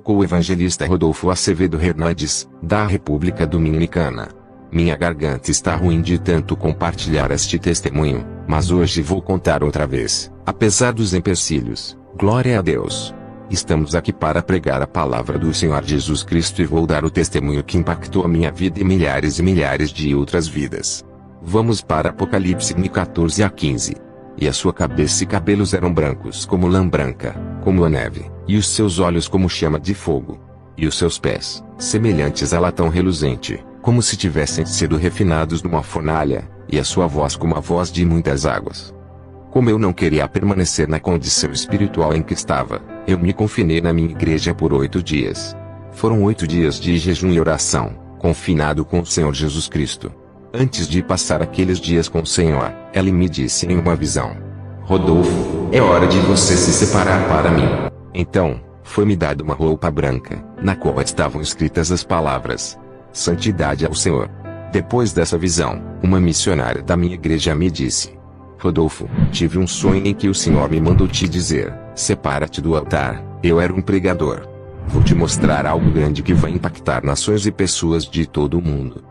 Com o evangelista Rodolfo Acevedo Hernandes, da República Dominicana. Minha garganta está ruim de tanto compartilhar este testemunho, mas hoje vou contar outra vez, apesar dos empecilhos. Glória a Deus! Estamos aqui para pregar a palavra do Senhor Jesus Cristo e vou dar o testemunho que impactou a minha vida e milhares de outras vidas. Vamos para Apocalipse 14:15. E a sua cabeça e cabelos eram brancos como lã branca, como a neve, e os seus olhos como chama de fogo. E os seus pés, semelhantes a latão reluzente, como se tivessem sido refinados numa fornalha, e a sua voz como a voz de muitas águas. Como eu não queria permanecer na condição espiritual em que estava, eu me confinei na minha igreja por 8 dias. Foram 8 dias de jejum e oração, confinado com o Senhor Jesus Cristo. Antes de passar aqueles dias com o Senhor, Ele me disse em uma visão: Rodolfo, é hora de você se separar para mim. Então, foi-me dada uma roupa branca, na qual estavam escritas as palavras: Santidade ao Senhor. Depois dessa visão, uma missionária da minha igreja me disse: Rodolfo, tive um sonho em que o Senhor me mandou te dizer: separa-te do altar. Eu era um pregador. Vou te mostrar algo grande que vai impactar nações e pessoas de todo o mundo.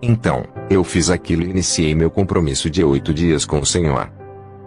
Então, eu fiz aquilo e iniciei meu compromisso de 8 dias com o Senhor.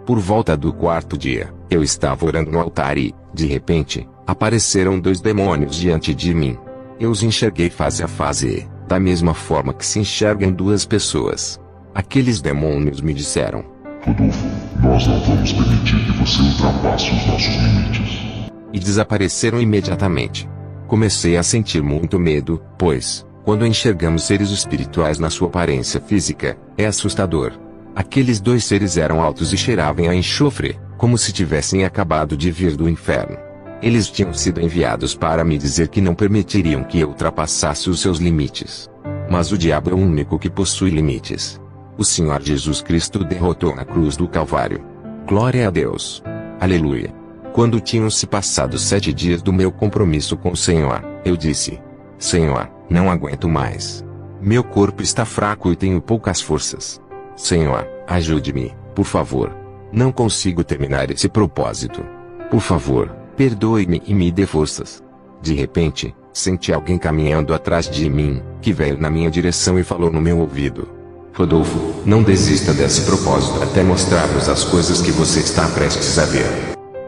Por volta do 4º dia, eu estava orando no altar e, de repente, apareceram 2 demônios diante de mim. Eu os enxerguei face a face, da mesma forma que se enxergam 2 pessoas. Aqueles demônios me disseram: Rodolfo, nós não vamos permitir que você ultrapasse os nossos limites. E desapareceram imediatamente. Comecei a sentir muito medo, pois, quando enxergamos seres espirituais na sua aparência física, é assustador. Aqueles 2 seres eram altos e cheiravam a enxofre, como se tivessem acabado de vir do inferno. Eles tinham sido enviados para me dizer que não permitiriam que eu ultrapassasse os seus limites. Mas o diabo é o único que possui limites. O Senhor Jesus Cristo o derrotou na cruz do Calvário. Glória a Deus! Aleluia! Quando tinham se passado 7 dias do meu compromisso com o Senhor, eu disse: Senhor, não aguento mais. Meu corpo está fraco e tenho poucas forças. Senhor, ajude-me, por favor. Não consigo terminar esse propósito. Por favor, perdoe-me e me dê forças. De repente, senti alguém caminhando atrás de mim, que veio na minha direção e falou no meu ouvido: Rodolfo, não desista desse propósito até mostrar-nos as coisas que você está prestes a ver.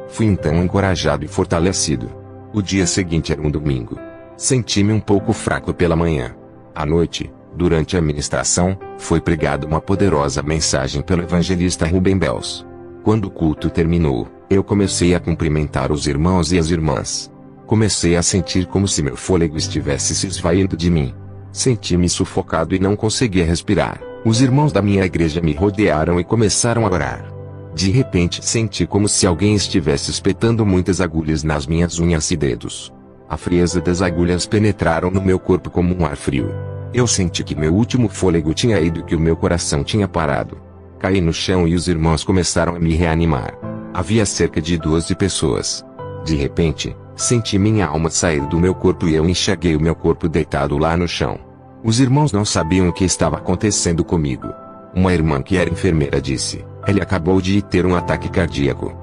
Fui então encorajado e fortalecido. O dia seguinte era um domingo. Senti-me um pouco fraco pela manhã. À noite, durante a ministração, foi pregada uma poderosa mensagem pelo evangelista Ruben Bells. Quando o culto terminou, eu comecei a cumprimentar os irmãos e as irmãs. Comecei a sentir como se meu fôlego estivesse se esvaindo de mim. Senti-me sufocado e não conseguia respirar. Os irmãos da minha igreja me rodearam e começaram a orar. De repente senti como se alguém estivesse espetando muitas agulhas nas minhas unhas e dedos. A frieza das agulhas penetraram no meu corpo como um ar frio. Eu senti que meu último fôlego tinha ido e que o meu coração tinha parado. Caí no chão e os irmãos começaram a me reanimar. Havia cerca de 12 pessoas. De repente, senti minha alma sair do meu corpo e eu enxerguei o meu corpo deitado lá no chão. Os irmãos não sabiam o que estava acontecendo comigo. Uma irmã que era enfermeira disse: ele acabou de ter um ataque cardíaco.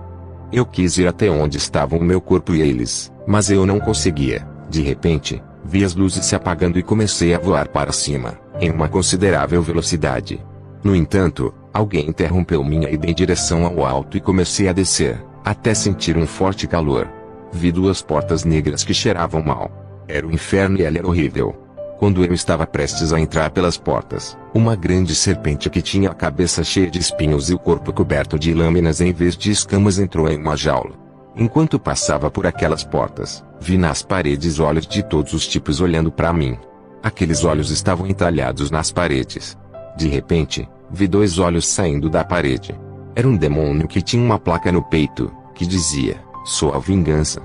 Eu quis ir até onde estavam o meu corpo e eles, mas eu não conseguia. De repente, vi as luzes se apagando e comecei a voar para cima, em uma considerável velocidade. No entanto, alguém interrompeu minha ida em direção ao alto e comecei a descer, até sentir um forte calor. Vi 2 portas negras que cheiravam mal. Era o inferno e ela era horrível. Quando eu estava prestes a entrar pelas portas, uma grande serpente que tinha a cabeça cheia de espinhos e o corpo coberto de lâminas em vez de escamas entrou em uma jaula. Enquanto passava por aquelas portas, vi nas paredes olhos de todos os tipos olhando para mim. Aqueles olhos estavam entalhados nas paredes. De repente, vi 2 olhos saindo da parede. Era um demônio que tinha uma placa no peito, que dizia: sou a vingança.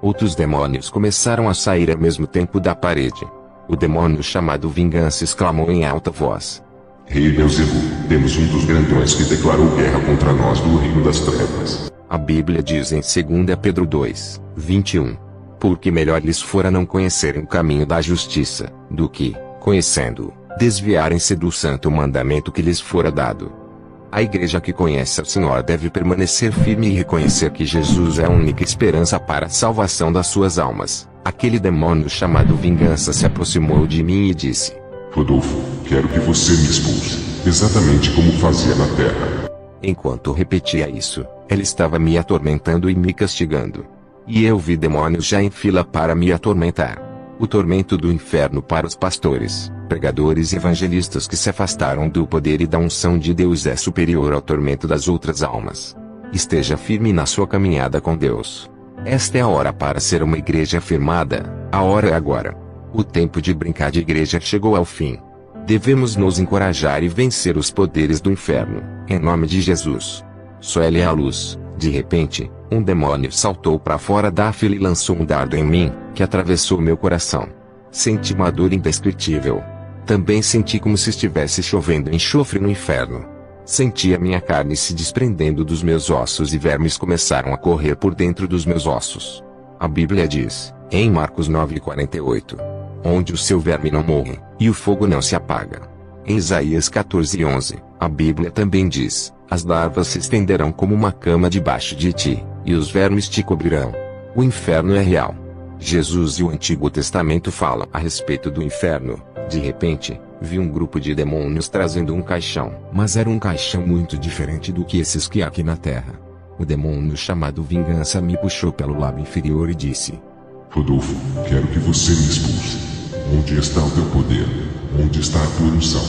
Outros demônios começaram a sair ao mesmo tempo da parede. O demônio chamado Vingança exclamou em alta voz: Rei Beelzebul, temos um dos grandões que declarou guerra contra nós do reino das trevas. A Bíblia diz em 2 Pedro 2, 21. Porque melhor lhes fora não conhecerem o caminho da justiça, do que, conhecendo-o, desviarem-se do santo mandamento que lhes fora dado. A igreja que conhece o Senhor deve permanecer firme e reconhecer que Jesus é a única esperança para a salvação das suas almas. Aquele demônio chamado Vingança se aproximou de mim e disse: Rodolfo, quero que você me expulse, exatamente como fazia na Terra. Enquanto repetia isso, ele estava me atormentando e me castigando. E eu vi demônios já em fila para me atormentar. O tormento do inferno para os pastores, pregadores e evangelistas que se afastaram do poder e da unção de Deus é superior ao tormento das outras almas. Esteja firme na sua caminhada com Deus. Esta é a hora para ser uma igreja firmada, a hora é agora. O tempo de brincar de igreja chegou ao fim. Devemos nos encorajar e vencer os poderes do inferno, em nome de Jesus. Só Ele é a luz. De repente, um demônio saltou para fora da fila e lançou um dardo em mim, que atravessou meu coração. Senti uma dor indescritível. Também senti como se estivesse chovendo enxofre no inferno. Senti a minha carne se desprendendo dos meus ossos e vermes começaram a correr por dentro dos meus ossos. A Bíblia diz, em Marcos 9:48, onde o seu verme não morre, e o fogo não se apaga. Em Isaías 14:11, a Bíblia também diz, as larvas se estenderão como uma cama debaixo de ti, e os vermes te cobrirão. O inferno é real. Jesus e o Antigo Testamento falam a respeito do inferno. De repente, vi um grupo de demônios trazendo um caixão. Mas era um caixão muito diferente do que esses que há aqui na terra. O demônio chamado Vingança me puxou pelo lábio inferior e disse: Rodolfo, quero que você me expulse. Onde está o teu poder? Onde está a tua unção?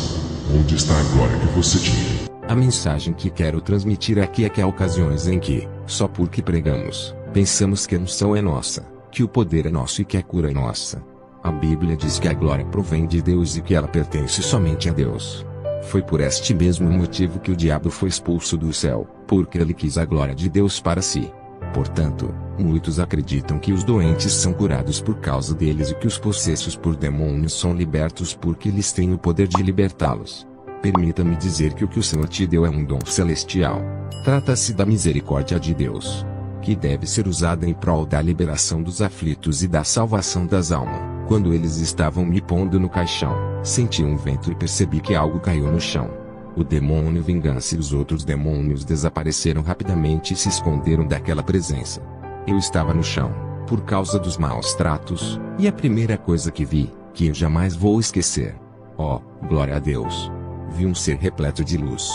Onde está a glória que você tinha? A mensagem que quero transmitir aqui é que há ocasiões em que, só porque pregamos, pensamos que a unção é nossa, que o poder é nosso e que a cura é nossa. A Bíblia diz que a glória provém de Deus e que ela pertence somente a Deus. Foi por este mesmo motivo que o diabo foi expulso do céu, porque ele quis a glória de Deus para si. Portanto, muitos acreditam que os doentes são curados por causa deles e que os possessos por demônios são libertos porque eles têm o poder de libertá-los. Permita-me dizer que o que o Senhor te deu é um dom celestial. Trata-se da misericórdia de Deus, que deve ser usada em prol da liberação dos aflitos e da salvação das almas. Quando eles estavam me pondo no caixão, senti um vento e percebi que algo caiu no chão. O demônio Vingança e os outros demônios desapareceram rapidamente e se esconderam daquela presença. Eu estava no chão, por causa dos maus tratos, e a primeira coisa que vi, que eu jamais vou esquecer. Oh, glória a Deus! Vi um ser repleto de luz.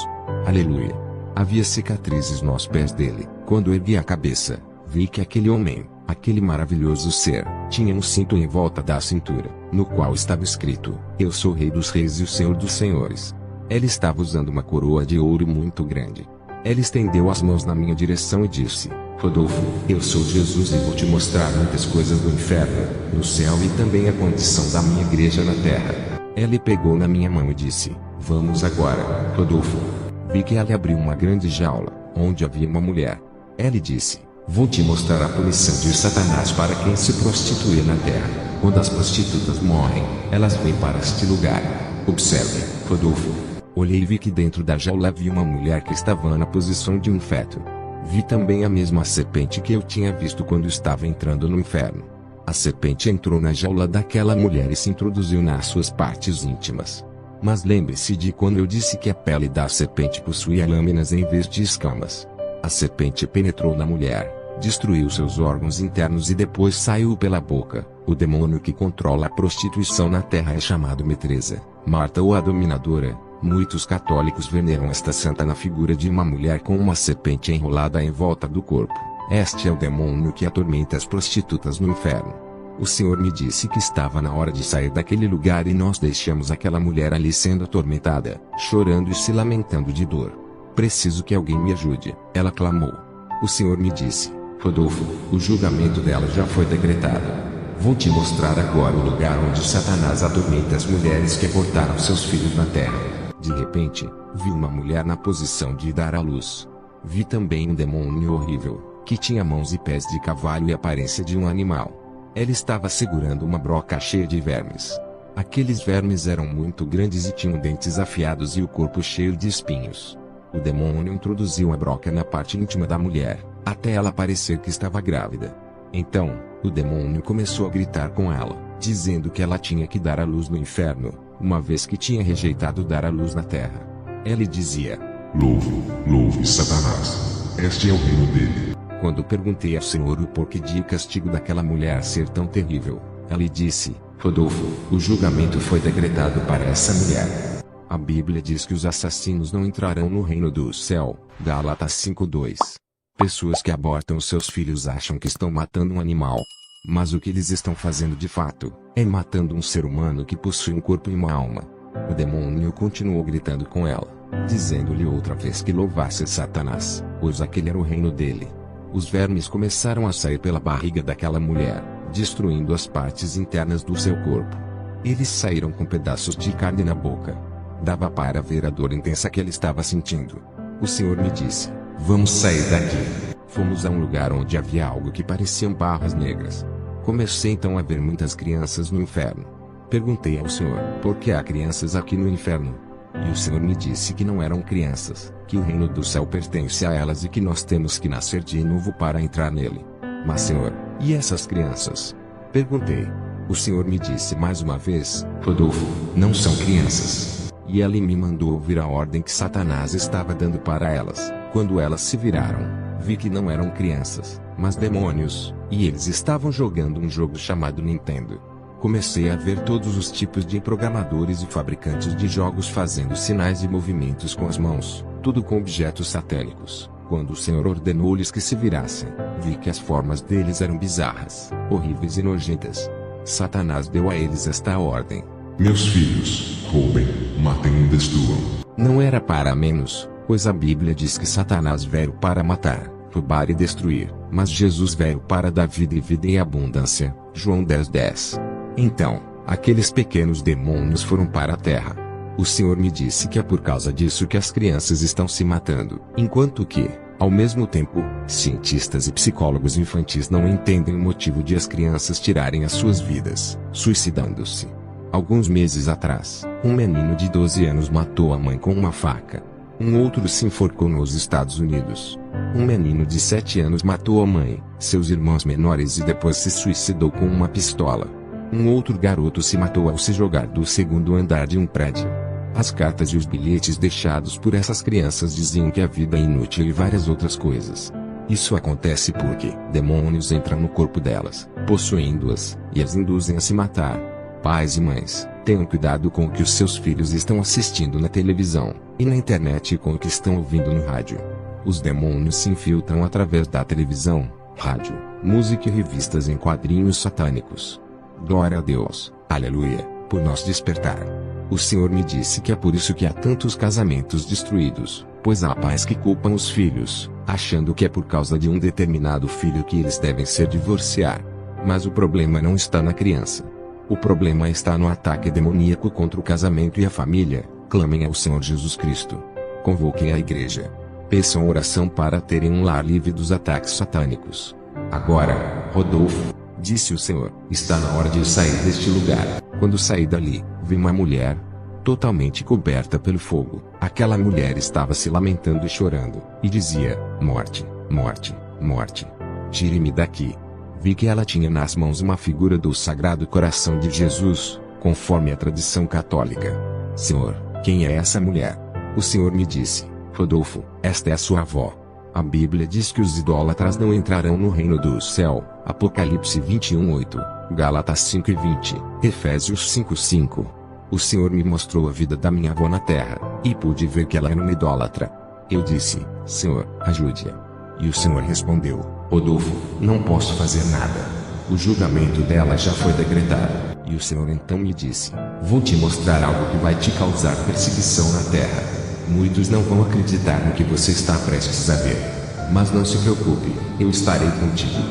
Aleluia! Havia cicatrizes nos pés dele. Quando ergui a cabeça, vi que aquele homem, aquele maravilhoso ser, tinha um cinto em volta da cintura, no qual estava escrito: Eu sou o Rei dos Reis e o Senhor dos Senhores. Ele estava usando uma coroa de ouro muito grande. Ele estendeu as mãos na minha direção e disse: Rodolfo, eu sou Jesus e vou te mostrar muitas coisas do inferno, no céu e também a condição da minha igreja na terra. Ele pegou na minha mão e disse: Vamos agora, Rodolfo. Vi que ele abriu uma grande jaula, onde havia uma mulher. Ele disse: Vou te mostrar a punição de Satanás para quem se prostituir na terra. Quando as prostitutas morrem, elas vêm para este lugar. Observe, Rodolfo. Olhei e vi que dentro da jaula havia uma mulher que estava na posição de um feto. Vi também a mesma serpente que eu tinha visto quando estava entrando no inferno. A serpente entrou na jaula daquela mulher e se introduziu nas suas partes íntimas. Mas lembre-se de quando eu disse que a pele da serpente possuía lâminas em vez de escamas. A serpente penetrou na mulher, destruiu seus órgãos internos e depois saiu pela boca. O demônio que controla a prostituição na terra é chamado Metresa, Marta ou a Dominadora. Muitos católicos veneram esta santa na figura de uma mulher com uma serpente enrolada em volta do corpo. Este é o demônio que atormenta as prostitutas no inferno. O Senhor me disse que estava na hora de sair daquele lugar e nós deixamos aquela mulher ali sendo atormentada, chorando e se lamentando de dor. Preciso que alguém me ajude, ela clamou. O Senhor me disse: Rodolfo, o julgamento dela já foi decretado. Vou te mostrar agora o lugar onde Satanás atormenta as mulheres que abortaram seus filhos na terra. De repente, vi uma mulher na posição de dar à luz. Vi também um demônio horrível, que tinha mãos e pés de cavalo e aparência de um animal. Ela estava segurando uma broca cheia de vermes. Aqueles vermes eram muito grandes e tinham dentes afiados e o corpo cheio de espinhos. O demônio introduziu a broca na parte íntima da mulher, até ela parecer que estava grávida. Então, o demônio começou a gritar com ela, dizendo que ela tinha que dar à luz no inferno, uma vez que tinha rejeitado dar à luz na terra. Ela dizia: Louve Satanás. Este é o reino dele. Quando perguntei ao Senhor o porquê de o castigo daquela mulher ser tão terrível, ela disse: Rodolfo, o julgamento foi decretado para essa mulher. A Bíblia diz que os assassinos não entrarão no reino do céu. Gálatas 5:2. Pessoas que abortam seus filhos acham que estão matando um animal. Mas o que eles estão fazendo de fato, é matando um ser humano que possui um corpo e uma alma. O demônio continuou gritando com ela, dizendo-lhe outra vez que louvasse Satanás, pois aquele era o reino dele. Os vermes começaram a sair pela barriga daquela mulher, destruindo as partes internas do seu corpo. Eles saíram com pedaços de carne na boca. Dava para ver a dor intensa que ela estava sentindo. O Senhor me disse: vamos sair daqui. Fomos a um lugar onde havia algo que pareciam barras negras. Comecei então a ver muitas crianças no inferno. Perguntei ao Senhor: por que há crianças aqui no inferno? E o Senhor me disse que não eram crianças, que o reino do céu pertence a elas e que nós temos que nascer de novo para entrar nele. Mas Senhor, e essas crianças? Perguntei. O Senhor me disse mais uma vez: Rodolfo, não são crianças. E ele me mandou ouvir a ordem que Satanás estava dando para elas. Quando elas se viraram, vi que não eram crianças, mas demônios, e eles estavam jogando um jogo chamado Nintendo. Comecei a ver todos os tipos de programadores e fabricantes de jogos fazendo sinais e movimentos com as mãos, tudo com objetos satânicos. Quando o Senhor ordenou-lhes que se virassem, vi que as formas deles eram bizarras, horríveis e nojentas. Satanás deu a eles esta ordem: meus filhos, roubem, matem e destruam. Não era para menos, pois a Bíblia diz que Satanás veio para matar, roubar e destruir, mas Jesus veio para dar vida e vida em abundância. João 10:10. Então, aqueles pequenos demônios foram para a terra. O Senhor me disse que é por causa disso que as crianças estão se matando, enquanto que, ao mesmo tempo, cientistas e psicólogos infantis não entendem o motivo de as crianças tirarem as suas vidas, suicidando-se. Alguns meses atrás, um menino de 12 anos matou a mãe com uma faca. Um outro se enforcou nos Estados Unidos. Um menino de 7 anos matou a mãe, seus irmãos menores e depois se suicidou com uma pistola. Um outro garoto se matou ao se jogar do segundo andar de um prédio. As cartas e os bilhetes deixados por essas crianças diziam que a vida é inútil e várias outras coisas. Isso acontece porque demônios entram no corpo delas, possuindo-as, e as induzem a se matar. Pais e mães, tenham cuidado com o que os seus filhos estão assistindo na televisão, e na internet e com o que estão ouvindo no rádio. Os demônios se infiltram através da televisão, rádio, música e revistas em quadrinhos satânicos. Glória a Deus, aleluia, por nos despertar. O Senhor me disse que é por isso que há tantos casamentos destruídos, pois há pais que culpam os filhos, achando que é por causa de um determinado filho que eles devem se divorciar. Mas o problema não está na criança. O problema está no ataque demoníaco contra o casamento e a família. Clamem ao Senhor Jesus Cristo. Convoquem a igreja. Peçam oração para terem um lar livre dos ataques satânicos. Agora, Rodolfo, disse o Senhor, está na hora de sair deste lugar. Quando saí dali, vi uma mulher, totalmente coberta pelo fogo. Aquela mulher estava se lamentando e chorando, e dizia: morte, morte, morte. Tire-me daqui. Vi que ela tinha nas mãos uma figura do Sagrado Coração de Jesus, conforme a tradição católica. Senhor, quem é essa mulher? O Senhor me disse: Rodolfo, esta é a sua avó. A Bíblia diz que os idólatras não entrarão no reino do céu. Apocalipse 21:8, Gálatas 5:20, Efésios 5:5. O Senhor me mostrou a vida da minha avó na terra, e pude ver que ela era uma idólatra. Eu disse: Senhor, ajude-a. E o Senhor respondeu: Rodolfo, não posso fazer nada. O julgamento dela já foi decretado. E o Senhor então me disse: vou te mostrar algo que vai te causar perseguição na terra. Muitos não vão acreditar no que você está prestes a ver. Mas não se preocupe, eu estarei contigo.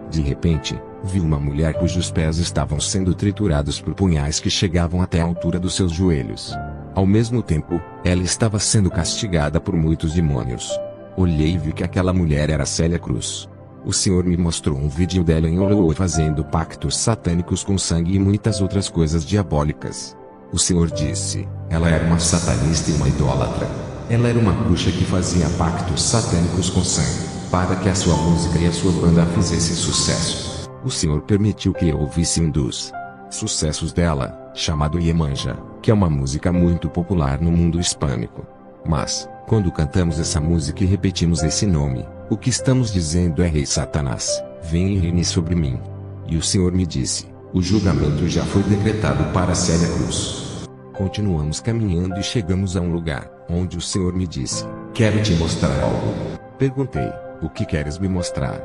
De repente, vi uma mulher cujos pés estavam sendo triturados por punhais que chegavam até a altura dos seus joelhos. Ao mesmo tempo, ela estava sendo castigada por muitos demônios. Olhei e vi que aquela mulher era Célia Cruz. O Senhor me mostrou um vídeo dela em Holo fazendo pactos satânicos com sangue e muitas outras coisas diabólicas. O Senhor disse: ela era uma satanista e uma idólatra. Ela era uma bruxa que fazia pactos satânicos com sangue, para que a sua música e a sua banda fizessem sucesso. O Senhor permitiu que eu ouvisse um dos sucessos dela, chamado Iemanjá, que é uma música muito popular no mundo hispânico. Mas, quando cantamos essa música e repetimos esse nome, o que estamos dizendo é: Rei Satanás, vem e reine sobre mim. E o Senhor me disse: o julgamento já foi decretado para Célia Cruz. Continuamos caminhando e chegamos a um lugar, onde o Senhor me disse: quero te mostrar algo. Perguntei: o que queres me mostrar?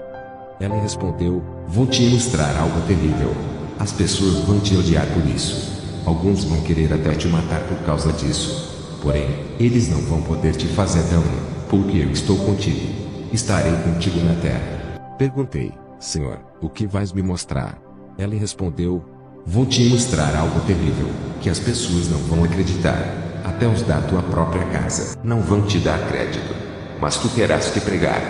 Ela respondeu: vou te mostrar algo terrível. As pessoas vão te odiar por isso. Alguns vão querer até te matar por causa disso. Porém, eles não vão poder te fazer dano, porque eu estou contigo. Estarei contigo na terra. Perguntei: Senhor, o que vais me mostrar? Ela respondeu: vou te mostrar algo terrível, que as pessoas não vão acreditar. Até os da tua própria casa não vão te dar crédito. Mas tu terás que pregar.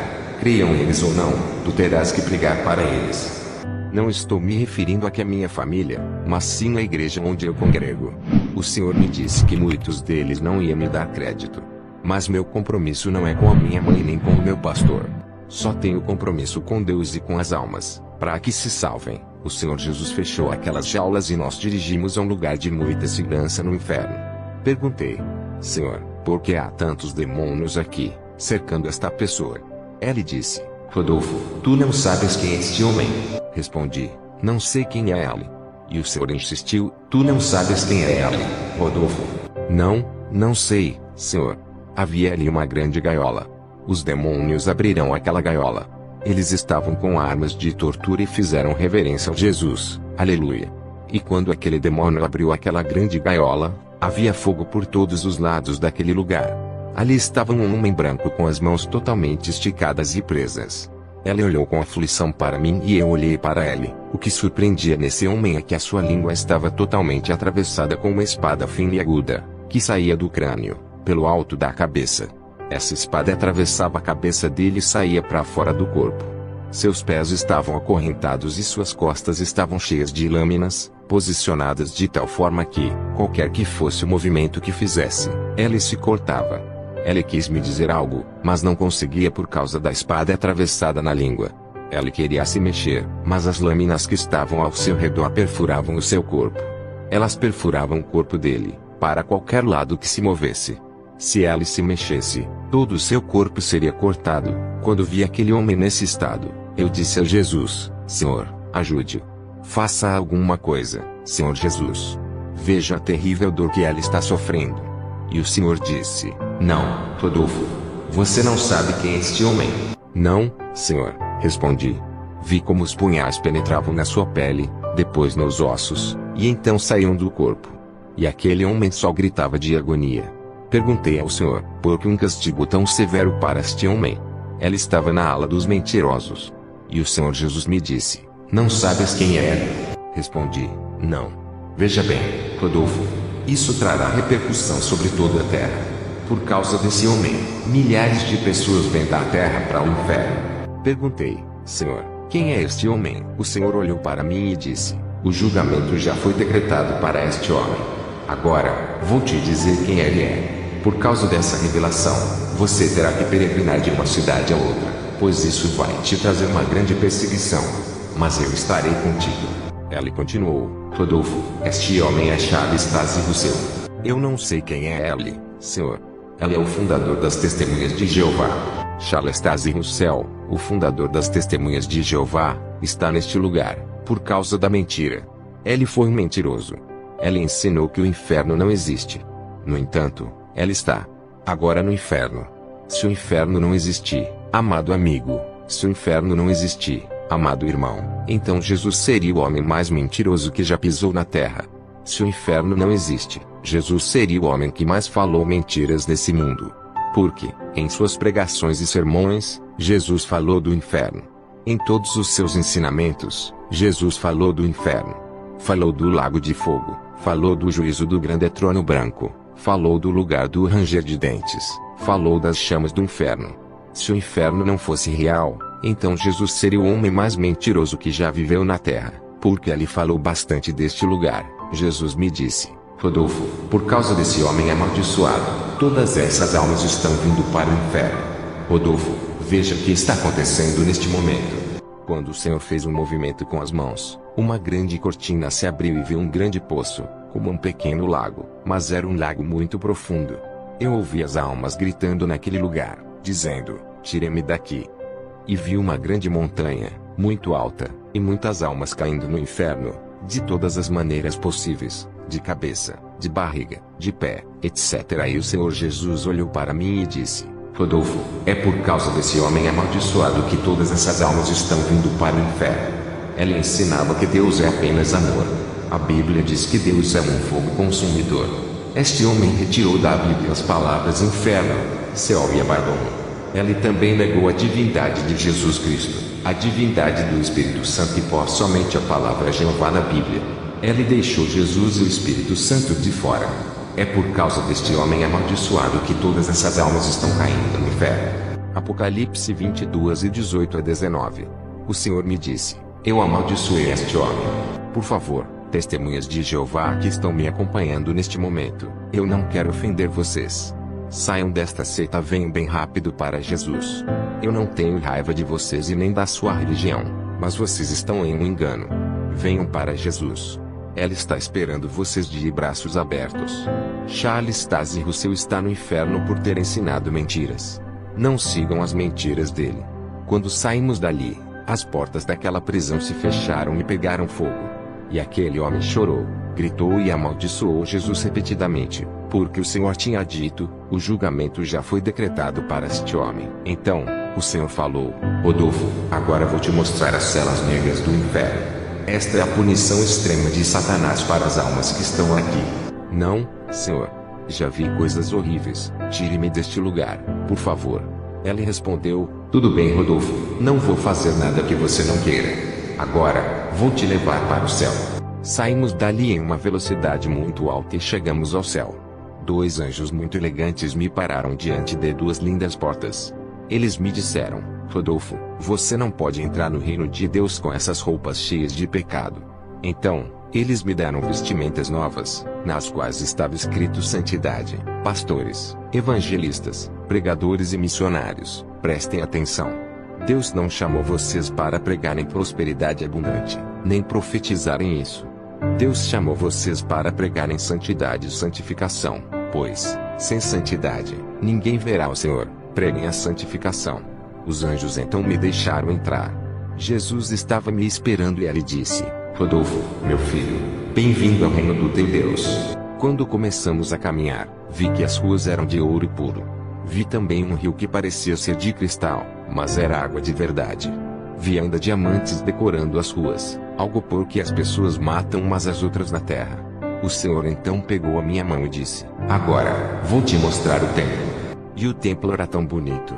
Creiam eles ou não, tu terás que pregar para eles. Não estou me referindo aqui à minha família, mas sim à igreja onde eu congrego. O Senhor me disse que muitos deles não iam me dar crédito. Mas meu compromisso não é com a minha mãe nem com o meu pastor. Só tenho compromisso com Deus e com as almas, para que se salvem. O Senhor Jesus fechou aquelas jaulas e nós dirigimos a um lugar de muita segurança no inferno. Perguntei: Senhor, por que há tantos demônios aqui, cercando esta pessoa? Ele disse: Rodolfo, tu não sabes quem é este homem? Respondi: não sei quem é ele. E o Senhor insistiu: tu não sabes quem é ele, Rodolfo? Não sei, Senhor. Havia ali uma grande gaiola. Os demônios abriram aquela gaiola. Eles estavam com armas de tortura e fizeram reverência a Jesus. Aleluia. E quando aquele demônio abriu aquela grande gaiola, havia fogo por todos os lados daquele lugar. Ali estava um homem branco com as mãos totalmente esticadas e presas. Ela olhou com aflição para mim e eu olhei para ele. O que surpreendia nesse homem é que a sua língua estava totalmente atravessada com uma espada fina e aguda, que saía do crânio, pelo alto da cabeça. Essa espada atravessava a cabeça dele e saía para fora do corpo. Seus pés estavam acorrentados e suas costas estavam cheias de lâminas, posicionadas de tal forma que, qualquer que fosse o movimento que fizesse, ela se cortava. Ela quis me dizer algo, mas não conseguia por causa da espada atravessada na língua. Ela queria se mexer, mas as lâminas que estavam ao seu redor perfuravam o seu corpo. Elas perfuravam o corpo dele, para qualquer lado que se movesse. Se ela se mexesse, todo o seu corpo seria cortado. Quando vi aquele homem nesse estado, eu disse a Jesus: Senhor, ajude-o. Faça alguma coisa, Senhor Jesus. Veja a terrível dor que ela está sofrendo. E o Senhor disse: não, Rodolfo. Você não sabe quem é este homem? Não, Senhor, respondi. Vi como os punhais penetravam na sua pele, depois nos ossos, e então saíam do corpo. E aquele homem só gritava de agonia. Perguntei ao Senhor: por que um castigo tão severo para este homem? Ela estava na ala dos mentirosos. E o Senhor Jesus me disse: não sabes quem é ele? Respondi: não. Veja bem, Rodolfo. Isso trará repercussão sobre toda a terra. Por causa desse homem, milhares de pessoas vêm da terra para o inferno. Perguntei: Senhor, quem é este homem? O Senhor olhou para mim e disse: o julgamento já foi decretado para este homem. Agora, vou te dizer quem ele é. Por causa dessa revelação, você terá que peregrinar de uma cidade a outra, pois isso vai te trazer uma grande perseguição. Mas eu estarei contigo. Ela continuou: Rodolfo, este homem é Charles Taze Russell. Eu não sei quem é ele, Senhor. Ela é o fundador das Testemunhas de Jeová. Charles Taze Russell, o fundador das Testemunhas de Jeová, está neste lugar, por causa da mentira. Ele foi um mentiroso. Ela ensinou que o inferno não existe. No entanto, ela está agora no inferno. Se o inferno não existir, amado amigo, se o inferno não existir, amado irmão, então Jesus seria o homem mais mentiroso que já pisou na terra. Se o inferno não existe, Jesus seria o homem que mais falou mentiras nesse mundo. Porque, em suas pregações e sermões, Jesus falou do inferno. Em todos os seus ensinamentos, Jesus falou do inferno. Falou do lago de fogo, falou do juízo do grande trono branco, falou do lugar do ranger de dentes, falou das chamas do inferno. Se o inferno não fosse real, então Jesus seria o homem mais mentiroso que já viveu na terra, porque ele falou bastante deste lugar. Jesus me disse: Rodolfo, por causa desse homem amaldiçoado, todas essas almas estão vindo para o inferno. Rodolfo, veja o que está acontecendo neste momento. Quando o Senhor fez um movimento com as mãos, uma grande cortina se abriu e viu um grande poço, como um pequeno lago, mas era um lago muito profundo. Eu ouvi as almas gritando naquele lugar, dizendo: tire-me daqui. E vi uma grande montanha, muito alta, e muitas almas caindo no inferno, de todas as maneiras possíveis, de cabeça, de barriga, de pé, etc. E o Senhor Jesus olhou para mim e disse: Rodolfo, é por causa desse homem amaldiçoado que todas essas almas estão vindo para o inferno. Ela ensinava que Deus é apenas amor. A Bíblia diz que Deus é um fogo consumidor. Este homem retirou da Bíblia as palavras inferno, céu e abandono. Ela também negou a divindade de Jesus Cristo, a divindade do Espírito Santo e pôs somente a palavra Jeová na Bíblia. Ela deixou Jesus e o Espírito Santo de fora. É por causa deste homem amaldiçoado que todas essas almas estão caindo no inferno. Apocalipse 22:18-19. O Senhor me disse: eu amaldiçoei este homem. Por favor, testemunhas de Jeová que estão me acompanhando neste momento, eu não quero ofender vocês. Saiam desta seita, venham bem rápido para Jesus. Eu não tenho raiva de vocês e nem da sua religião, mas vocês estão em um engano. Venham para Jesus. Ela está esperando vocês de braços abertos. Charles Taze Russell está no inferno por ter ensinado mentiras. Não sigam as mentiras dele. Quando saímos dali, as portas daquela prisão se fecharam e pegaram fogo. E aquele homem chorou, gritou e amaldiçoou Jesus repetidamente, porque o Senhor tinha dito: o julgamento já foi decretado para este homem. Então, o Senhor falou: Rodolfo, agora vou te mostrar as celas negras do inferno. Esta é a punição extrema de Satanás para as almas que estão aqui. Não, Senhor. Já vi coisas horríveis. Tire-me deste lugar, por favor. Ela respondeu: tudo bem, Rodolfo, não vou fazer nada que você não queira. Agora, vou te levar para o céu. Saímos dali em uma velocidade muito alta e chegamos ao céu. 2 anjos muito elegantes me pararam diante de 2 lindas portas. Eles me disseram: Rodolfo, você não pode entrar no reino de Deus com essas roupas cheias de pecado. Então, eles me deram vestimentas novas, nas quais estava escrito santidade. Pastores, evangelistas, pregadores e missionários, prestem atenção. Deus não chamou vocês para pregarem prosperidade abundante, nem profetizarem isso. Deus chamou vocês para pregarem santidade e santificação, pois, sem santidade, ninguém verá o Senhor. Preguem a santificação. Os anjos então me deixaram entrar. Jesus estava me esperando e ele disse: Rodolfo, meu filho, bem-vindo ao reino do teu Deus. Quando começamos a caminhar, vi que as ruas eram de ouro puro. Vi também um rio que parecia ser de cristal, mas era água de verdade. Vi ainda diamantes decorando as ruas, algo por que as pessoas matam umas às outras na terra. O Senhor então pegou a minha mão e disse: agora, vou te mostrar o templo. E o templo era tão bonito.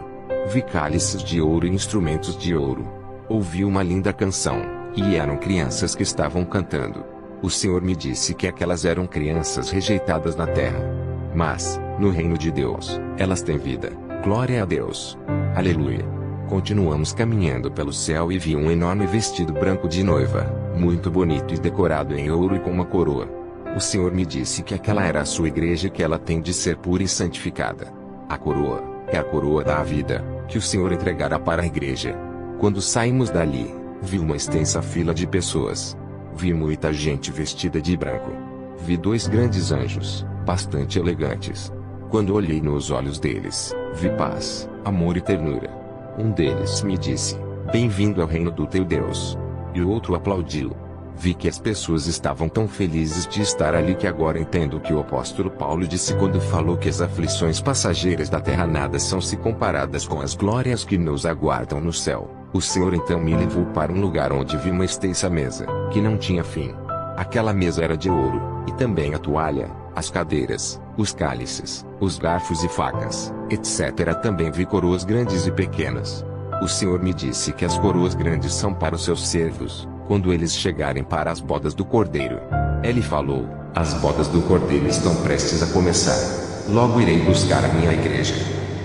Vi cálices de ouro e instrumentos de ouro. Ouvi uma linda canção, e eram crianças que estavam cantando. O Senhor me disse que aquelas eram crianças rejeitadas na terra. Mas, no reino de Deus, elas têm vida. Glória a Deus. Aleluia. Continuamos caminhando pelo céu e vi um enorme vestido branco de noiva, muito bonito e decorado em ouro e com uma coroa. O Senhor me disse que aquela era a sua igreja e que ela tem de ser pura e santificada. A coroa é a coroa da vida, que o Senhor entregará para a igreja. Quando saímos dali, vi uma extensa fila de pessoas. Vi muita gente vestida de branco. Vi 2 grandes anjos, bastante elegantes. Quando olhei nos olhos deles, vi paz, amor e ternura. Um deles me disse: bem-vindo ao reino do teu Deus. E o outro aplaudiu. Vi que as pessoas estavam tão felizes de estar ali que agora entendo o que o apóstolo Paulo disse quando falou que as aflições passageiras da terra nada são se comparadas com as glórias que nos aguardam no céu. O Senhor então me levou para um lugar onde vi uma extensa mesa, que não tinha fim. Aquela mesa era de ouro, e também a toalha, as cadeiras, os cálices, os garfos e facas, etc. Também vi coroas grandes e pequenas. O Senhor me disse que as coroas grandes são para os seus servos, quando eles chegarem para as bodas do Cordeiro. Ele falou: as bodas do Cordeiro estão prestes a começar. Logo irei buscar a minha igreja.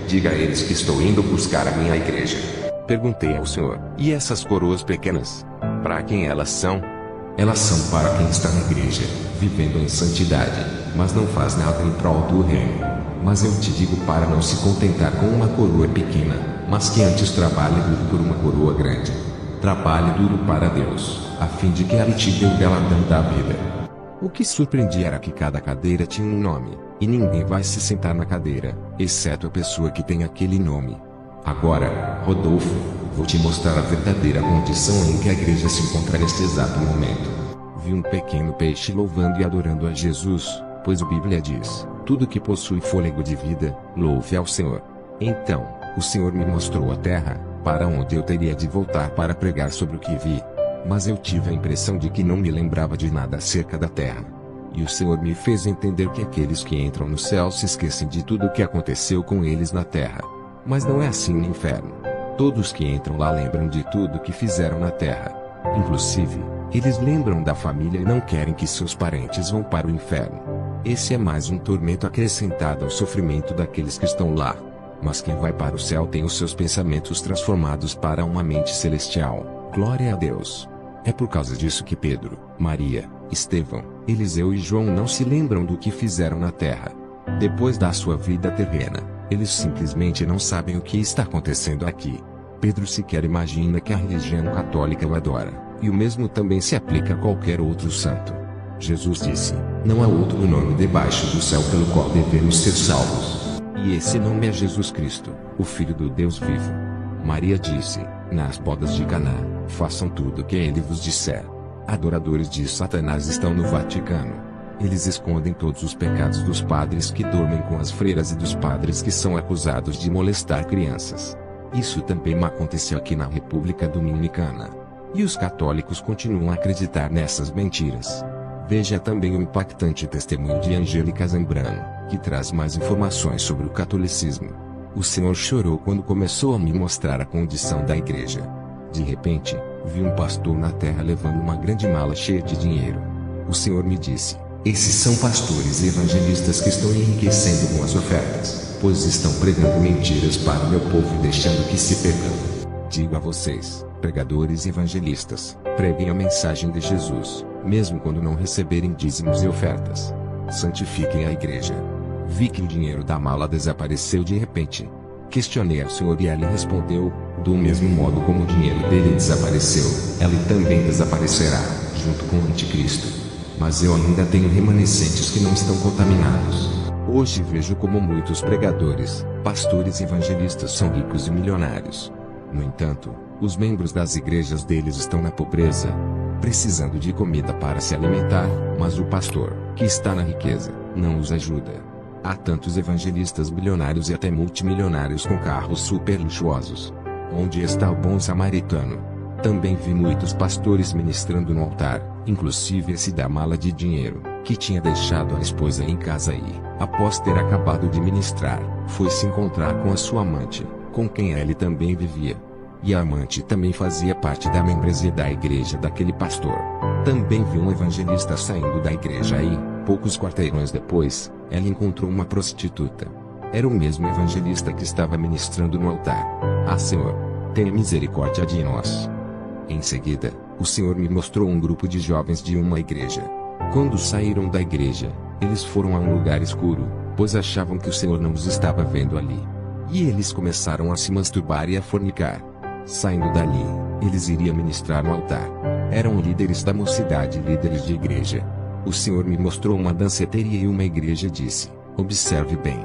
Diga a eles que estou indo buscar a minha igreja. Perguntei ao Senhor: e essas coroas pequenas? Para quem elas são? Elas são para quem está na igreja, vivendo em santidade, mas não faz nada em prol do reino. Mas eu te digo para não se contentar com uma coroa pequena, mas que antes trabalhe duro por uma coroa grande. Trabalhe duro para Deus, a fim de que Ele te dê o galardão da vida. O que surpreendia era que cada cadeira tinha um nome, e ninguém vai se sentar na cadeira, exceto a pessoa que tem aquele nome. Agora, Rodolfo, vou te mostrar a verdadeira condição em que a igreja se encontra neste exato momento. Vi um pequeno peixe louvando e adorando a Jesus, pois a Bíblia diz: tudo que possui fôlego de vida, louve ao Senhor. Então, o Senhor me mostrou a terra, para onde eu teria de voltar para pregar sobre o que vi. Mas eu tive a impressão de que não me lembrava de nada acerca da terra. E o Senhor me fez entender que aqueles que entram no céu se esquecem de tudo o que aconteceu com eles na terra. Mas não é assim no inferno. Todos que entram lá lembram de tudo que fizeram na terra. Inclusive, eles lembram da família e não querem que seus parentes vão para o inferno. Esse é mais um tormento acrescentado ao sofrimento daqueles que estão lá. Mas quem vai para o céu tem os seus pensamentos transformados para uma mente celestial. Glória a Deus! É por causa disso que Pedro, Maria, Estevão, Eliseu e João não se lembram do que fizeram na terra. Depois da sua vida terrena, eles simplesmente não sabem o que está acontecendo aqui. Pedro sequer imagina que a religião católica o adora, e o mesmo também se aplica a qualquer outro santo. Jesus disse: não há outro nome debaixo do céu pelo qual devemos ser salvos. E esse nome é Jesus Cristo, o Filho do Deus vivo. Maria disse: nas bodas de Caná, façam tudo o que ele vos disser. Adoradores de Satanás estão no Vaticano. Eles escondem todos os pecados dos padres que dormem com as freiras e dos padres que são acusados de molestar crianças. Isso também aconteceu aqui na República Dominicana. E os católicos continuam a acreditar nessas mentiras. Veja também o impactante testemunho de Angélica Zambrano, que traz mais informações sobre o catolicismo. O Senhor chorou quando começou a me mostrar a condição da igreja. De repente, vi um pastor na terra levando uma grande mala cheia de dinheiro. O Senhor me disse: esses são pastores e evangelistas que estão enriquecendo com as ofertas, pois estão pregando mentiras para o meu povo e deixando que se percam. Digo a vocês, pregadores e evangelistas, preguem a mensagem de Jesus, mesmo quando não receberem dízimos e ofertas. Santifiquem a igreja. Vi que o dinheiro da mala desapareceu de repente. Questionei ao Senhor e ele respondeu: do mesmo modo como o dinheiro dele desapareceu, ele também desaparecerá, junto com o anticristo. Mas eu ainda tenho remanescentes que não estão contaminados. Hoje vejo como muitos pregadores, pastores e evangelistas são ricos e milionários. No entanto, os membros das igrejas deles estão na pobreza, precisando de comida para se alimentar, mas o pastor, que está na riqueza, não os ajuda. Há tantos evangelistas bilionários e até multimilionários com carros super luxuosos. Onde está o bom samaritano? Também vi muitos pastores ministrando no altar, inclusive esse da mala de dinheiro, que tinha deixado a esposa em casa e, após ter acabado de ministrar, foi se encontrar com a sua amante, com quem ele também vivia. E a amante também fazia parte da membresia da igreja daquele pastor. Também vi um evangelista saindo da igreja e, poucos quarteirões depois, ela encontrou uma prostituta. Era o mesmo evangelista que estava ministrando no altar. Ah, Senhor, tenha misericórdia de nós. Em seguida, o Senhor me mostrou um grupo de jovens de uma igreja. Quando saíram da igreja, eles foram a um lugar escuro, pois achavam que o Senhor não os estava vendo ali. E eles começaram a se masturbar e a fornicar. Saindo dali, eles iriam ministrar no altar. Eram líderes da mocidade, líderes de igreja. O Senhor me mostrou uma danceteria e uma igreja disse: observe bem.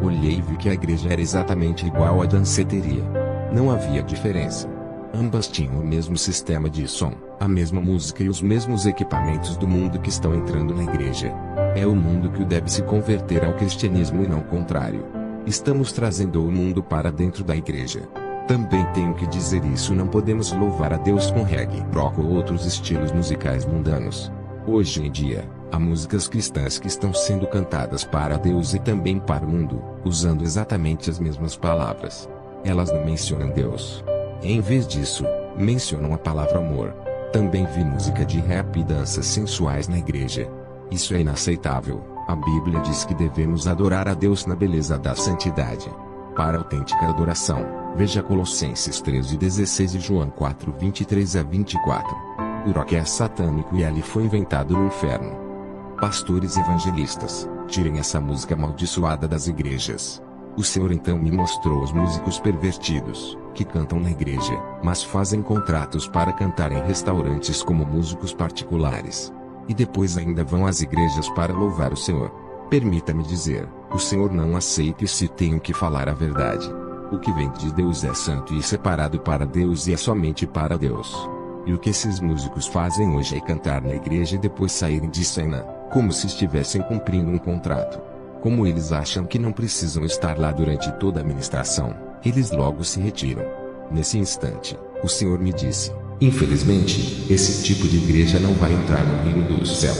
Olhei e vi que a igreja era exatamente igual à danceteria. Não havia diferença. Ambas tinham o mesmo sistema de som, a mesma música e os mesmos equipamentos do mundo que estão entrando na igreja. É o mundo que deve se converter ao cristianismo e não o contrário. Estamos trazendo o mundo para dentro da igreja. Também tenho que dizer isso: não podemos louvar a Deus com reggae, rock ou outros estilos musicais mundanos. Hoje em dia, há músicas cristãs que estão sendo cantadas para Deus e também para o mundo, usando exatamente as mesmas palavras. Elas não mencionam Deus. Em vez disso, mencionam a palavra amor. Também vi música de rap e danças sensuais na igreja. Isso é inaceitável. A Bíblia diz que devemos adorar a Deus na beleza da santidade. Para autêntica adoração, veja Colossenses 13:16 e João 4:23-24. O rock é satânico e ele foi inventado no inferno. Pastores evangelistas, tirem essa música amaldiçoada das igrejas. O Senhor então me mostrou os músicos pervertidos, que cantam na igreja, mas fazem contratos para cantar em restaurantes como músicos particulares. E depois ainda vão às igrejas para louvar o Senhor. Permita-me dizer, o Senhor não aceita e se tenho que falar a verdade. O que vem de Deus é santo e separado para Deus e é somente para Deus. E o que esses músicos fazem hoje é cantar na igreja e depois saírem de cena, como se estivessem cumprindo um contrato. Como eles acham que não precisam estar lá durante toda a ministração, eles logo se retiram. Nesse instante, o Senhor me disse: infelizmente, esse tipo de igreja não vai entrar no reino do céu.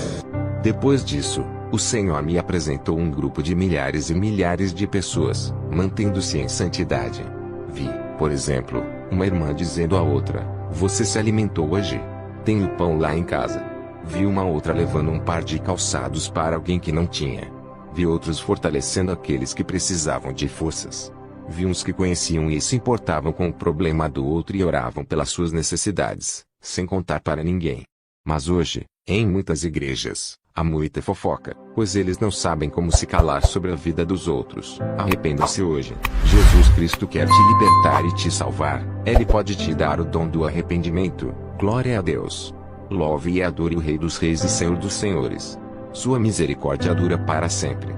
Depois disso, o Senhor me apresentou um grupo de milhares e milhares de pessoas, mantendo-se em santidade. Vi, por exemplo, uma irmã dizendo à outra: você se alimentou hoje? Tenho pão lá em casa. Vi uma outra levando um par de calçados para alguém que não tinha. Vi outros fortalecendo aqueles que precisavam de forças. Vi uns que conheciam e se importavam com o problema do outro e oravam pelas suas necessidades, sem contar para ninguém. Mas hoje, em muitas igrejas, há muita fofoca, pois eles não sabem como se calar sobre a vida dos outros. Arrependa-se hoje. Jesus Cristo quer te libertar e te salvar. Ele pode te dar o dom do arrependimento. Glória a Deus. Louve e adore o Rei dos Reis e Senhor dos Senhores. Sua misericórdia dura para sempre.